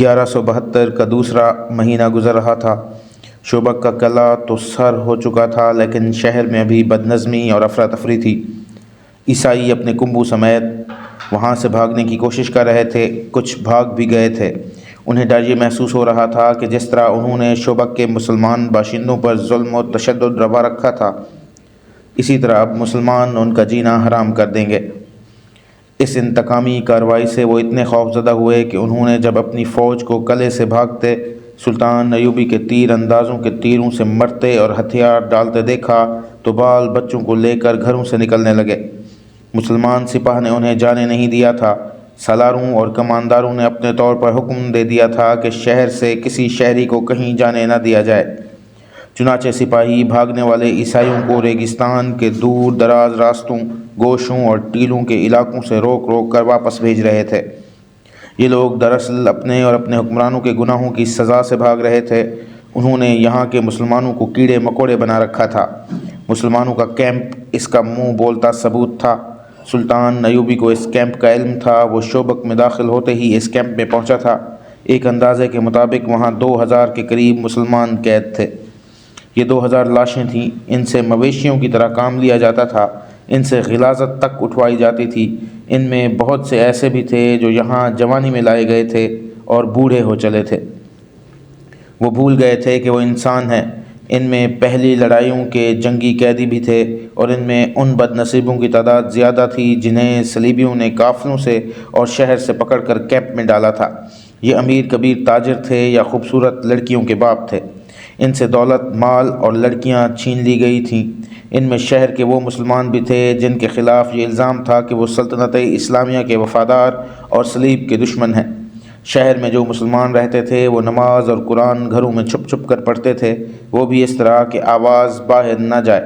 1172 کا دوسرا مہینہ گزر رہا تھا۔ شوبک کا قلعہ تو سر ہو چکا تھا، لیکن شہر میں ابھی بدنظمی اور افراتفری تھی۔ عیسائی اپنے کنبو سمیت وہاں سے بھاگنے کی کوشش کر رہے تھے، کچھ بھاگ بھی گئے تھے۔ انہیں ڈر یہ محسوس ہو رہا تھا کہ جس طرح انہوں نے شوبک کے مسلمان باشندوں پر ظلم و تشدد روا رکھا تھا، اسی طرح اب مسلمان ان کا جینا حرام کر دیں گے۔ اس انتقامی کارروائی سے وہ اتنے خوفزدہ ہوئے کہ انہوں نے جب اپنی فوج کو قلعے سے بھاگتے سلطان ایوبی کے تیر اندازوں کے تیروں سے مرتے اور ہتھیار ڈالتے دیکھا تو بال بچوں کو لے کر گھروں سے نکلنے لگے۔ مسلمان سپاہ نے انہیں جانے نہیں دیا تھا۔ سالاروں اور کمانداروں نے اپنے طور پر حکم دے دیا تھا کہ شہر سے کسی شہری کو کہیں جانے نہ دیا جائے۔ چنانچہ سپاہی بھاگنے والے عیسائیوں کو ریگستان کے دور دراز راستوں، گوشوں اور ٹیلوں کے علاقوں سے روک روک کر واپس بھیج رہے تھے۔ یہ لوگ دراصل اپنے اور اپنے حکمرانوں کے گناہوں کی سزا سے بھاگ رہے تھے۔ انہوں نے یہاں کے مسلمانوں کو کیڑے مکوڑے بنا رکھا تھا۔ مسلمانوں کا کیمپ اس کا منہ بولتا ثبوت تھا۔ سلطان ایوبی کو اس کیمپ کا علم تھا۔ وہ شوبک میں داخل ہوتے ہی اس کیمپ میں پہنچا تھا۔ ایک اندازے کے مطابق وہاں 2000 کے قریب مسلمان قید تھے۔ یہ 2000 لاشیں تھیں۔ ان سے مویشیوں کی طرح کام لیا جاتا تھا۔ ان سے غلاظت تک اٹھوائی جاتی تھی۔ ان میں بہت سے ایسے بھی تھے جو یہاں جوانی میں لائے گئے تھے اور بوڑھے ہو چلے تھے۔ وہ بھول گئے تھے کہ وہ انسان ہیں۔ ان میں پہلی لڑائیوں کے جنگی قیدی بھی تھے، اور ان میں ان بد نصیبوں کی تعداد زیادہ تھی جنہیں صلیبیوں نے قافلوں سے اور شہر سے پکڑ کر کیمپ میں ڈالا تھا۔ یہ امیر کبیر تاجر تھے یا خوبصورت لڑکیوں کے باپ تھے۔ ان سے دولت، مال اور لڑکیاں چھین لی گئی تھیں۔ ان میں شہر کے وہ مسلمان بھی تھے جن کے خلاف یہ الزام تھا کہ وہ سلطنت اسلامیہ کے وفادار اور صلیب کے دشمن ہیں۔ شہر میں جو مسلمان رہتے تھے وہ نماز اور قرآن گھروں میں چھپ چھپ کر پڑھتے تھے، وہ بھی اس طرح کہ آواز باہر نہ جائے۔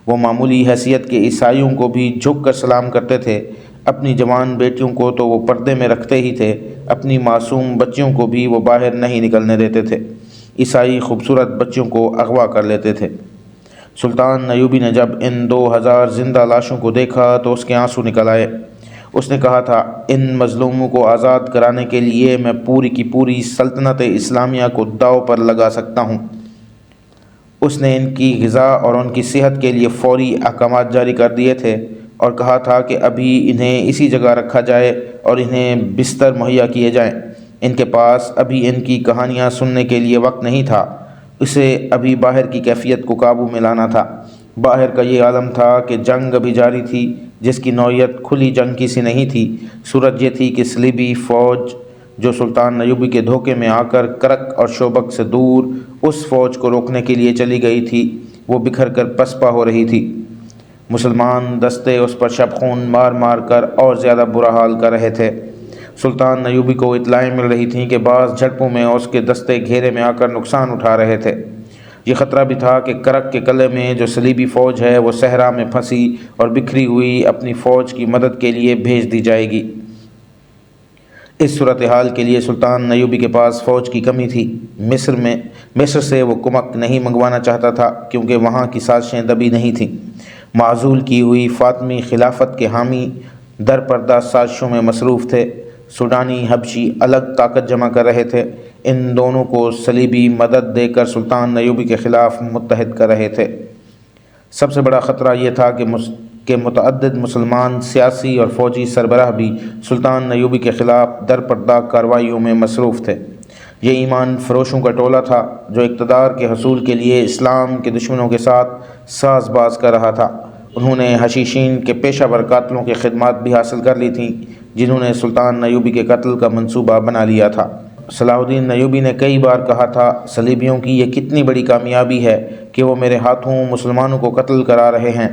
وہ معمولی حیثیت کے عیسائیوں کو بھی جھک کر سلام کرتے تھے۔ اپنی جوان بیٹیوں کو تو وہ پردے میں رکھتے ہی تھے، اپنی معصوم بچیوں کو بھی وہ باہر نہیں نکلنے دیتے تھے۔ عیسائی خوبصورت بچیوں کو اغوا کر لیتے تھے۔ سلطان ایوبی نے جب ان 2000 زندہ لاشوں کو دیکھا تو اس کے آنسو نکل آئے۔ اس نے کہا تھا، ان مظلوموں کو آزاد کرانے کے لیے میں پوری کی پوری سلطنت اسلامیہ کو داؤ پر لگا سکتا ہوں۔ اس نے ان کی غذا اور ان کی صحت کے لیے فوری احکامات جاری کر دیے تھے اور کہا تھا کہ ابھی انہیں اسی جگہ رکھا جائے اور انہیں بستر مہیا کیے جائیں۔ ان کے پاس ابھی ان کی کہانیاں سننے کے لیے وقت نہیں تھا۔ اسے ابھی باہر کی کیفیت کو قابو میں لانا تھا۔ باہر کا یہ عالم تھا کہ جنگ ابھی جاری تھی، جس کی نوعیت کھلی جنگ کی سی نہیں تھی۔ صورت یہ تھی کہ صلیبی فوج جو سلطان ایوبی کے دھوکے میں آ کر کرک اور شوبک سے دور اس فوج کو روکنے کے لیے چلی گئی تھی، وہ بکھر کر پسپا ہو رہی تھی۔ مسلمان دستے اس پر شب خون مار مار کر اور زیادہ برا حال کر رہے تھے۔ سلطان ایوبی کو اطلاعیں مل رہی تھیں کہ بعض جھڑپوں میں اس کے دستے گھیرے میں آ کر نقصان اٹھا رہے تھے۔ یہ خطرہ بھی تھا کہ کرک کے قلعے میں جو صلیبی فوج ہے وہ صحرا میں پھنسی اور بکھری ہوئی اپنی فوج کی مدد کے لیے بھیج دی جائے گی۔ اس صورتحال کے لیے سلطان ایوبی کے پاس فوج کی کمی تھی۔ مصر سے وہ کمک نہیں منگوانا چاہتا تھا کیونکہ وہاں کی سازشیں دبی نہیں تھیں۔ معزول کی ہوئی فاطمی خلافت کے حامی درپردہ سازشوں میں مصروف تھے۔ سوڈانی حبشی الگ طاقت جمع کر رہے تھے۔ ان دونوں کو صلیبی مدد دے کر سلطان ایوبی کے خلاف متحد کر رہے تھے۔ سب سے بڑا خطرہ یہ تھا کہ متعدد مسلمان سیاسی اور فوجی سربراہ بھی سلطان ایوبی کے خلاف درپردہ کارروائیوں میں مصروف تھے۔ یہ ایمان فروشوں کا ٹولہ تھا جو اقتدار کے حصول کے لیے اسلام کے دشمنوں کے ساتھ ساز باز کر رہا تھا۔ انہوں نے حشیشین کے پیشہ ور قاتلوں کی خدمات بھی حاصل کر لی تھیں جنہوں نے سلطان ایوبی کے قتل کا منصوبہ بنا لیا تھا۔ صلاح الدین ایوبی نے کئی بار کہا تھا، صلیبیوں کی یہ کتنی بڑی کامیابی ہے کہ وہ میرے ہاتھوں مسلمانوں کو قتل کرا رہے ہیں۔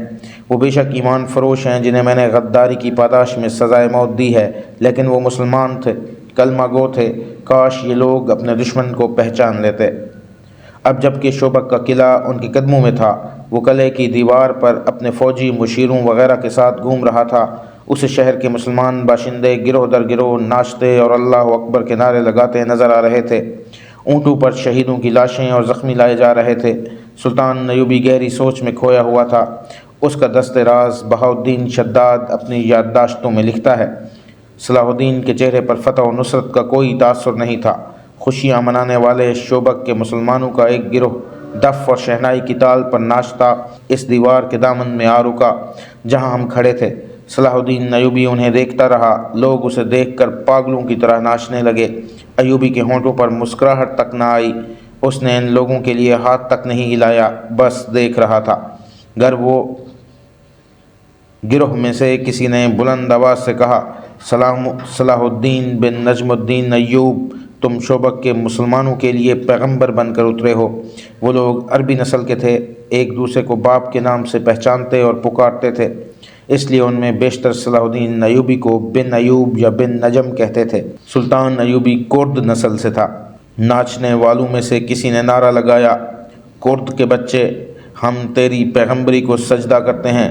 وہ بے شک ایمان فروش ہیں جنہیں میں نے غداری کی پاداش میں سزائے موت دی ہے، لیکن وہ مسلمان تھے، کلمہ گو تھے۔ کاش یہ لوگ اپنے دشمن کو پہچان لیتے۔ اب جب کہ شوبک کا قلعہ ان کے قدموں میں تھا، وہ قلعے کی دیوار پر اپنے فوجی مشیروں وغیرہ کے ساتھ گھوم رہا تھا۔ اسے شہر کے مسلمان باشندے گروہ در گروہ ناچتے اور اللہ اکبر کے نعرے لگاتے نظر آ رہے تھے۔ اونٹوں پر شہیدوں کی لاشیں اور زخمی لائے جا رہے تھے۔ سلطان ایوبی گہری سوچ میں کھویا ہوا تھا۔ اس کا دست راز بہاؤالدین شداد اپنی یادداشتوں میں لکھتا ہے، صلاح الدین کے چہرے پر فتح و نصرت کا کوئی تاثر نہیں تھا۔ خوشیاں منانے والے شوبک کے مسلمانوں کا ایک گروہ دف اور شہنائی کی تال پر ناچتا اس دیوار کے دامن میں آ رکا جہاں ہم کھڑے تھے۔ صلاح الدین ایوبی انہیں دیکھتا رہا۔ لوگ اسے دیکھ کر پاگلوں کی طرح ناچنے لگے۔ ایوبی کے ہونٹوں پر مسکراہٹ تک نہ آئی۔ اس نے ان لوگوں کے لیے ہاتھ تک نہیں ہلایا، بس دیکھ رہا تھا۔ گروہ میں سے کسی نے بلند آواز سے کہا، صلاح الدین بن نجم الدین ایوب، تم شوبک کے مسلمانوں کے لیے پیغمبر بن کر اترے ہو۔ وہ لوگ عربی نسل کے تھے، ایک دوسرے کو باپ کے نام سے پہچانتے اور پکارتے تھے، اس لیے ان میں بیشتر صلاح الدین ایوبی کو بن ایوب یا بن نجم کہتے تھے۔ سلطان ایوبی کرد نسل سے تھا۔ ناچنے والوں میں سے کسی نے نعرہ لگایا، کرد کے بچے، ہم تیری پیغمبری کو سجدہ کرتے ہیں۔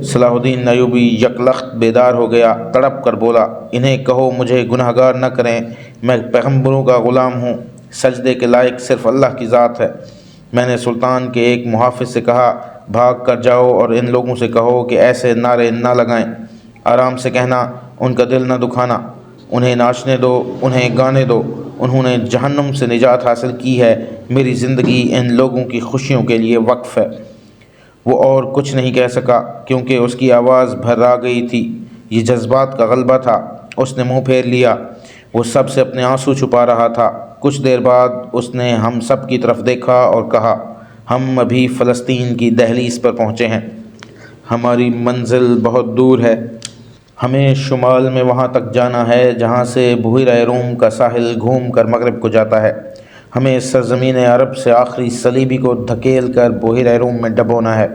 صلاح الدین ایوبی یکلخت بیدار ہو گیا، تڑپ کر بولا، انہیں کہو مجھے گنہگار نہ کریں، میں پیغمبروں کا غلام ہوں، سجدے کے لائق صرف اللہ کی ذات ہے۔ میں نے سلطان کے ایک محافظ سے کہا، بھاگ کر جاؤ اور ان لوگوں سے کہو کہ ایسے نعرے نہ لگائیں، آرام سے کہنا، ان کا دل نہ دکھانا، انہیں ناچنے دو، انہیں گانے دو، انہوں نے جہنم سے نجات حاصل کی ہے، میری زندگی ان لوگوں کی خوشیوں کے لیے وقف ہے۔ وہ اور کچھ نہیں کہہ سکا کیونکہ اس کی آواز بھر آ گئی تھی۔ یہ جذبات کا غلبہ تھا۔ اس نے منہ پھیر لیا، وہ سب سے اپنے آنسو چھپا رہا تھا۔ کچھ دیر بعد اس نے ہم سب کی طرف دیکھا اور کہا، ہم ابھی فلسطین کی دہلیز پر پہنچے ہیں، ہماری منزل بہت دور ہے، ہمیں شمال میں وہاں تک جانا ہے جہاں سے بحیرہ روم کا ساحل گھوم کر مغرب کو جاتا ہے، ہمیں سرزمین عرب سے آخری صلیبی کو دھکیل کر بحیرہ روم میں ڈبونا ہے۔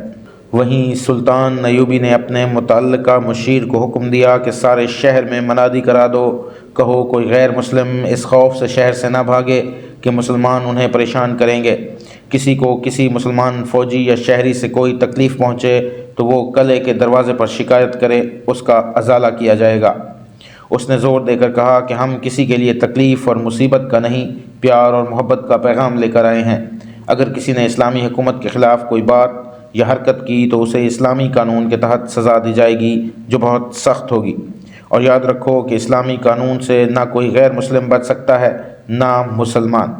وہیں سلطان ایوبی نے اپنے متعلقہ مشیر کو حکم دیا کہ سارے شہر میں منادی کرا دو، کہو کوئی غیر مسلم اس خوف سے شہر سے نہ بھاگے کہ مسلمان انہیں پریشان کریں گے۔ کسی کو کسی مسلمان فوجی یا شہری سے کوئی تکلیف پہنچے تو وہ قلعے کے دروازے پر شکایت کرے، اس کا ازالہ کیا جائے گا۔ اس نے زور دے کر کہا کہ ہم کسی کے لیے تکلیف اور مصیبت کا نہیں، پیار اور محبت کا پیغام لے کر آئے ہیں۔ اگر کسی نے اسلامی حکومت کے خلاف کوئی بات یا حرکت کی تو اسے اسلامی قانون کے تحت سزا دی جائے گی جو بہت سخت ہوگی، اور یاد رکھو کہ اسلامی قانون سے نہ کوئی غیر مسلم بچ سکتا ہے نہ مسلمان۔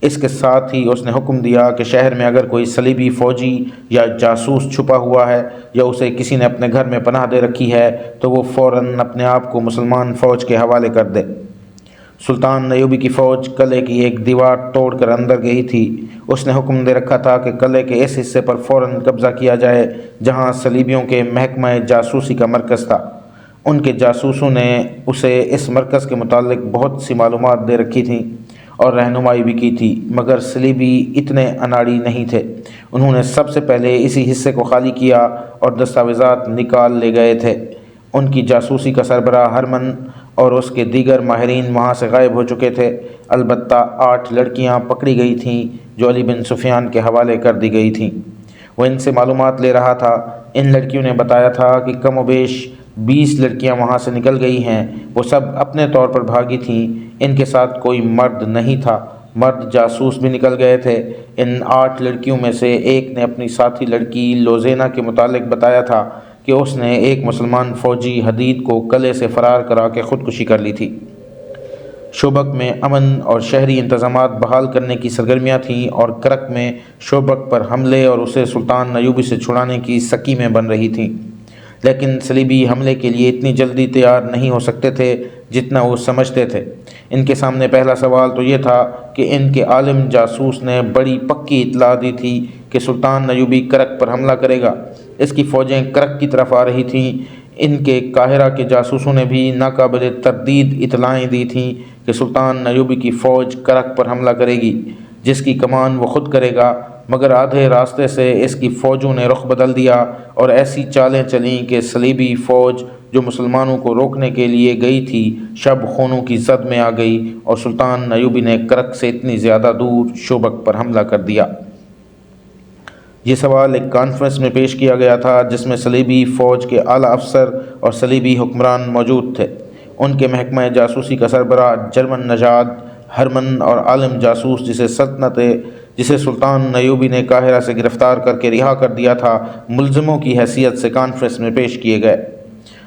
اس کے ساتھ ہی اس نے حکم دیا کہ شہر میں اگر کوئی صلیبی فوجی یا جاسوس چھپا ہوا ہے یا اسے کسی نے اپنے گھر میں پناہ دے رکھی ہے تو وہ فوراً اپنے آپ کو مسلمان فوج کے حوالے کر دے۔ سلطان ایوبی کی فوج قلعے کی ایک دیوار توڑ کر اندر گئی تھی۔ اس نے حکم دے رکھا تھا کہ قلعے کے اس حصے پر فوراً قبضہ کیا جائے جہاں صلیبیوں کے محکمہ جاسوسی کا مرکز تھا۔ ان کے جاسوسوں نے اسے اس مرکز کے متعلق بہت سی معلومات دے رکھی تھیں اور رہنمائی بھی کی تھی، مگر صلیبی اتنے اناڑی نہیں تھے۔ انہوں نے سب سے پہلے اسی حصے کو خالی کیا اور دستاویزات نکال لے گئے تھے۔ ان کی جاسوسی کا سربراہ ہرمن اور اس کے دیگر ماہرین وہاں سے غائب ہو چکے تھے۔ البتہ 8 لڑکیاں پکڑی گئی تھیں جو علی بن سفیان کے حوالے کر دی گئی تھیں۔ وہ ان سے معلومات لے رہا تھا۔ ان لڑکیوں نے بتایا تھا کہ کم و بیش 20 لڑکیاں وہاں سے نکل گئی ہیں۔ وہ سب اپنے طور پر بھاگی تھیں۔ ان کے ساتھ کوئی مرد نہیں تھا۔ مرد جاسوس بھی نکل گئے تھے۔ ان 8 لڑکیوں میں سے ایک نے اپنی ساتھی لڑکی لوزینا کے متعلق بتایا تھا کہ اس نے ایک مسلمان فوجی حدید کو قلعے سے فرار کرا کے خودکشی کر لی تھی۔ شوبک میں امن اور شہری انتظامات بحال کرنے کی سرگرمیاں تھیں اور کرک میں شوبک پر حملے اور اسے سلطان ایوبی سے چھڑانے کی سکیمیں بن رہی تھیں، لیکن صلیبی حملے کے لیے اتنی جلدی تیار نہیں ہو سکتے تھے جتنا وہ سمجھتے تھے۔ ان کے سامنے پہلا سوال تو یہ تھا کہ ان کے عالم جاسوس نے بڑی پکی اطلاع دی تھی کہ سلطان ایوبی کرک پر حملہ کرے گا۔ اس کی فوجیں کرک کی طرف آ رہی تھیں۔ ان کے قاہرہ کے جاسوسوں نے بھی ناقابل تردید اطلاعیں دی تھیں کہ سلطان ایوبی کی فوج کرک پر حملہ کرے گی، جس کی کمان وہ خود کرے گا، مگر آدھے راستے سے اس کی فوجوں نے رخ بدل دیا اور ایسی چالیں چلیں کہ صلیبی فوج جو مسلمانوں کو روکنے کے لیے گئی تھی شب خونوں کی زد میں آ گئی اور سلطان ایوبی نے کرک سے اتنی زیادہ دور شوبک پر حملہ کر دیا۔ یہ سوال ایک کانفرنس میں پیش کیا گیا تھا جس میں صلیبی فوج کے اعلیٰ افسر اور صلیبی حکمران موجود تھے۔ ان کے محکمہ جاسوسی کا سربراہ جرمن نژاد ہرمن اور عالم جاسوس جسے سلطان ایوبی نے قاہرہ سے گرفتار کر کے رہا کر دیا تھا، ملزموں کی حیثیت سے کانفرنس میں پیش کیے گئے۔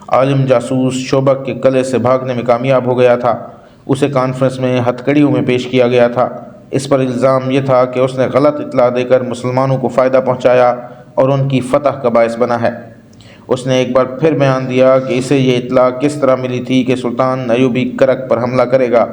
عالم جاسوس شوبک کے قلعے سے بھاگنے میں کامیاب ہو گیا تھا۔ اسے کانفرنس میں ہتھکڑیوں میں پیش کیا گیا تھا۔ اس پر الزام یہ تھا کہ اس نے غلط اطلاع دے کر مسلمانوں کو فائدہ پہنچایا اور ان کی فتح کا باعث بنا ہے۔ اس نے ایک بار پھر بیان دیا کہ اسے یہ اطلاع کس طرح ملی تھی کہ سلطان ایوبی کرک پر حملہ کرے گا۔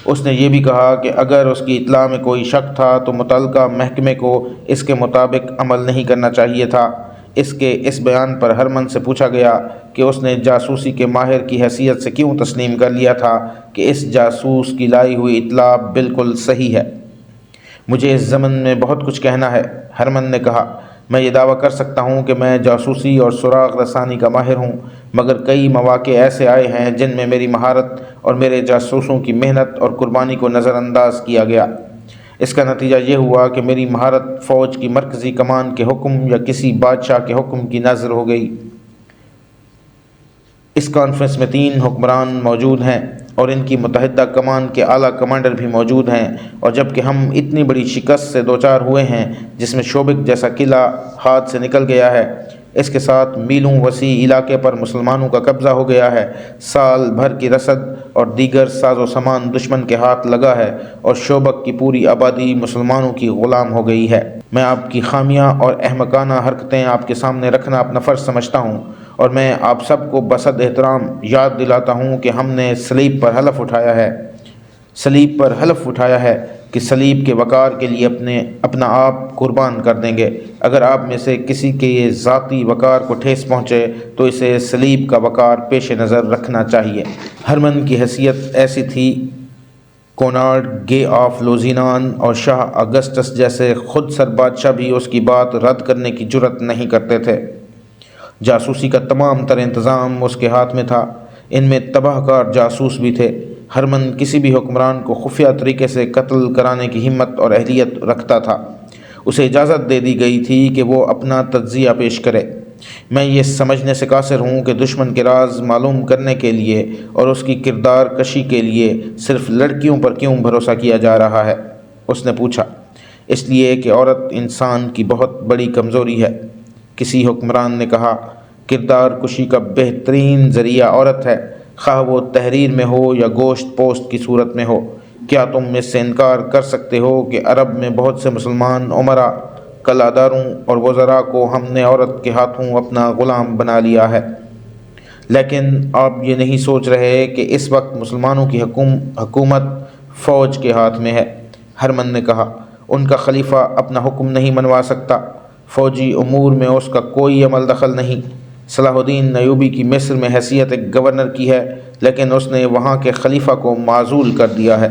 اس نے یہ بھی کہا کہ اگر اس کی اطلاع میں کوئی شک تھا تو متعلقہ محکمے کو اس کے مطابق عمل نہیں کرنا چاہیے تھا۔ اس بیان پر ہرمن سے پوچھا گیا کہ اس نے جاسوسی کے ماہر کی حیثیت سے کیوں تسلیم کر لیا تھا کہ اس جاسوس کی لائی ہوئی اطلاع بالکل صحیح ہے۔ مجھے اس ضمن میں بہت کچھ کہنا ہے، ہرمن نے کہا۔ میں یہ دعویٰ کر سکتا ہوں کہ میں جاسوسی اور سراغ رسانی کا ماہر ہوں، مگر کئی مواقع ایسے آئے ہیں جن میں میری مہارت اور میرے جاسوسوں کی محنت اور قربانی کو نظر انداز کیا گیا۔ اس کا نتیجہ یہ ہوا کہ میری مہارت فوج کی مرکزی کمان کے حکم یا کسی بادشاہ کے حکم کی نظر ہو گئی۔ اس کانفرنس میں 3 حکمران موجود ہیں اور ان کی متحدہ کمان کے اعلیٰ کمانڈر بھی موجود ہیں، اور جبکہ ہم اتنی بڑی شکست سے دوچار ہوئے ہیں جس میں شوبک جیسا قلعہ ہاتھ سے نکل گیا ہے، اس کے ساتھ میلوں وسیع علاقے پر مسلمانوں کا قبضہ ہو گیا ہے، سال بھر کی رسد اور دیگر ساز و سامان دشمن کے ہاتھ لگا ہے، اور شوبک کی پوری آبادی مسلمانوں کی غلام ہو گئی ہے۔ میں آپ کی خامیاں اور احمقانہ حرکتیں آپ کے سامنے رکھنا اپنا فرض سمجھتا ہوں، اور میں آپ سب کو بصد احترام یاد دلاتا ہوں کہ ہم نے صلیب پر حلف اٹھایا ہے کہ صلیب کے وقار کے لیے اپنا آپ قربان کر دیں گے۔ اگر آپ میں سے کسی کے یہ ذاتی وقار کو ٹھیس پہنچے تو اسے صلیب کا وقار پیش نظر رکھنا چاہیے۔ ہرمن کی حیثیت ایسی تھی، کونارڈ گے آف لوزینان اور شاہ اگسٹس جیسے خود سر بادشاہ بھی اس کی بات رد کرنے کی جرأت نہیں کرتے تھے۔ جاسوسی کا تمام تر انتظام اس کے ہاتھ میں تھا، ان میں تباہ کار جاسوس بھی تھے۔ ہرمن کسی بھی حکمران کو خفیہ طریقے سے قتل کرانے کی ہمت اور اہلیت رکھتا تھا۔ اسے اجازت دے دی گئی تھی کہ وہ اپنا تجزیہ پیش کرے۔ میں یہ سمجھنے سے قاصر ہوں کہ دشمن کے راز معلوم کرنے کے لیے اور اس کی کردار کشی کے لیے صرف لڑکیوں پر کیوں بھروسہ کیا جا رہا ہے؟ اس نے پوچھا۔ اس لیے کہ عورت انسان کی بہت بڑی کمزوری ہے، کسی حکمران نے کہا۔ کردار کشی کا بہترین ذریعہ عورت ہے، خواہ وہ تحریر میں ہو یا گوشت پوست کی صورت میں ہو۔ کیا تم اس سے انکار کر سکتے ہو کہ عرب میں بہت سے مسلمان عمراء، قلعہداروں اور وزراء کو ہم نے عورت کے ہاتھوں اپنا غلام بنا لیا ہے؟ لیکن آپ یہ نہیں سوچ رہے کہ اس وقت مسلمانوں کی حکومت فوج کے ہاتھ میں ہے، ہرمن نے کہا۔ ان کا خلیفہ اپنا حکم نہیں منوا سکتا، فوجی امور میں اس کا کوئی عمل دخل نہیں۔ صلاح الدین ایوبی کی مصر میں حیثیت ایک گورنر کی ہے، لیکن اس نے وہاں کے خلیفہ کو معزول کر دیا ہے۔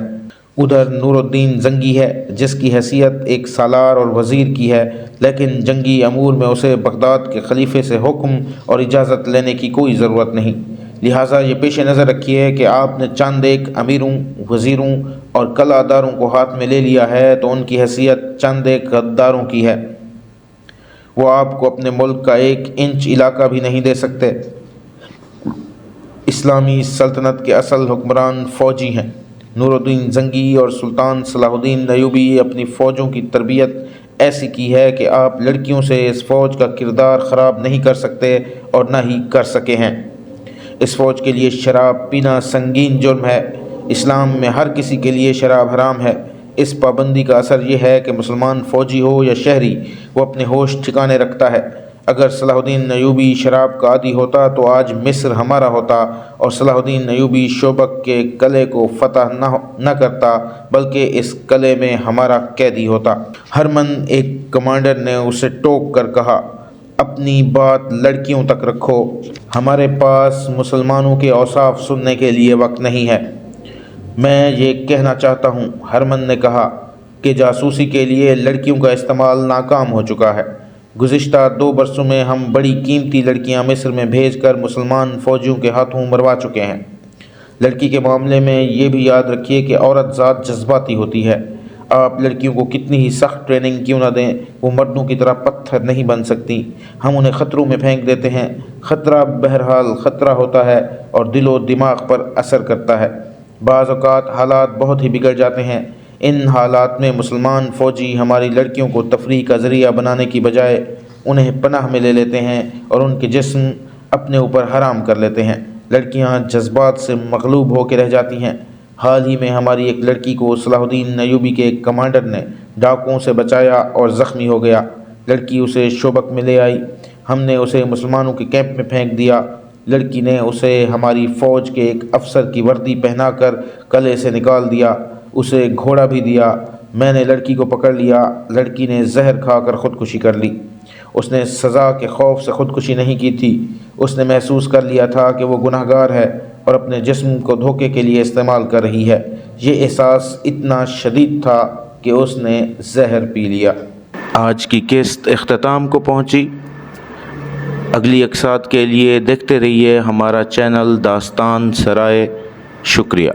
ادھر نور الدین زنگی ہے، جس کی حیثیت ایک سالار اور وزیر کی ہے، لیکن جنگی امور میں اسے بغداد کے خلیفے سے حکم اور اجازت لینے کی کوئی ضرورت نہیں۔ لہٰذا یہ پیش نظر رکھیے کہ آپ نے چند ایک امیروں، وزیروں اور قلعہ داروں کو ہاتھ میں لے لیا ہے تو ان کی حیثیت چند ایک غداروں کی ہے۔ وہ آپ کو اپنے ملک کا 1 انچ علاقہ بھی نہیں دے سکتے۔ اسلامی سلطنت کے اصل حکمران فوجی ہیں۔ نور الدین زنگی اور سلطان صلاح الدین ایوبی اپنی فوجوں کی تربیت ایسی کی ہے کہ آپ لڑکیوں سے اس فوج کا کردار خراب نہیں کر سکتے اور نہ ہی کر سکے ہیں۔ اس فوج کے لیے شراب پینا سنگین جرم ہے۔ اسلام میں ہر کسی کے لیے شراب حرام ہے۔ اس پابندی کا اثر یہ ہے کہ مسلمان فوجی ہو یا شہری، وہ اپنے ہوش ٹھکانے رکھتا ہے۔ اگر صلاح الدین ایوبی شراب کا عادی ہوتا تو آج مصر ہمارا ہوتا، اور صلاح الدین ایوبی شوبک کے قلعے کو فتح نہ کرتا بلکہ اس قلعے میں ہمارا قیدی ہوتا۔ ہرمن ایک کمانڈر نے اسے ٹوک کر کہا، اپنی بات لڑکیوں تک رکھو، ہمارے پاس مسلمانوں کے اوصاف سننے کے لیے وقت نہیں ہے۔ میں یہ کہنا چاہتا ہوں، ہرمن نے کہا، کہ جاسوسی کے لیے لڑکیوں کا استعمال ناکام ہو چکا ہے۔ گزشتہ 2 برسوں میں ہم بڑی قیمتی لڑکیاں مصر میں بھیج کر مسلمان فوجیوں کے ہاتھوں مروا چکے ہیں۔ لڑکی کے معاملے میں یہ بھی یاد رکھیے کہ عورت ذات جذباتی ہوتی ہے۔ آپ لڑکیوں کو کتنی ہی سخت ٹریننگ کیوں نہ دیں، وہ مردوں کی طرح پتھر نہیں بن سکتی۔ ہم انہیں خطروں میں پھینک دیتے ہیں۔ خطرہ بہرحال خطرہ ہوتا ہے اور دل و دماغ پر اثر کرتا ہے۔ بعض اوقات حالات بہت ہی بگڑ جاتے ہیں۔ ان حالات میں مسلمان فوجی ہماری لڑکیوں کو تفریح کا ذریعہ بنانے کی بجائے انہیں پناہ میں لے لیتے ہیں اور ان کے جسم اپنے اوپر حرام کر لیتے ہیں۔ لڑکیاں جذبات سے مغلوب ہو کے رہ جاتی ہیں۔ حال ہی میں ہماری ایک لڑکی کو صلاح الدین ایوبی کے ایک کمانڈر نے ڈاکوؤں سے بچایا اور زخمی ہو گیا۔ لڑکی اسے شوبک میں لے آئی، ہم نے اسے مسلمانوں کے کیمپ میں پھینک دیا۔ لڑکی نے اسے ہماری فوج کے ایک افسر کی وردی پہنا کر قلعے سے نکال دیا، اسے گھوڑا بھی دیا۔ میں نے لڑکی کو پکڑ لیا، لڑکی نے زہر کھا کر خودکشی کر لی۔ اس نے سزا کے خوف سے خودکشی نہیں کی تھی، اس نے محسوس کر لیا تھا کہ وہ گناہگار ہے اور اپنے جسم کو دھوکے کے لیے استعمال کر رہی ہے۔ یہ احساس اتنا شدید تھا کہ اس نے زہر پی لیا۔ آج کی قسط اختتام کو پہنچی۔ اگلی اقساط کے لیے دیکھتے رہیے ہمارا چینل داستان سرائے۔ شکریہ۔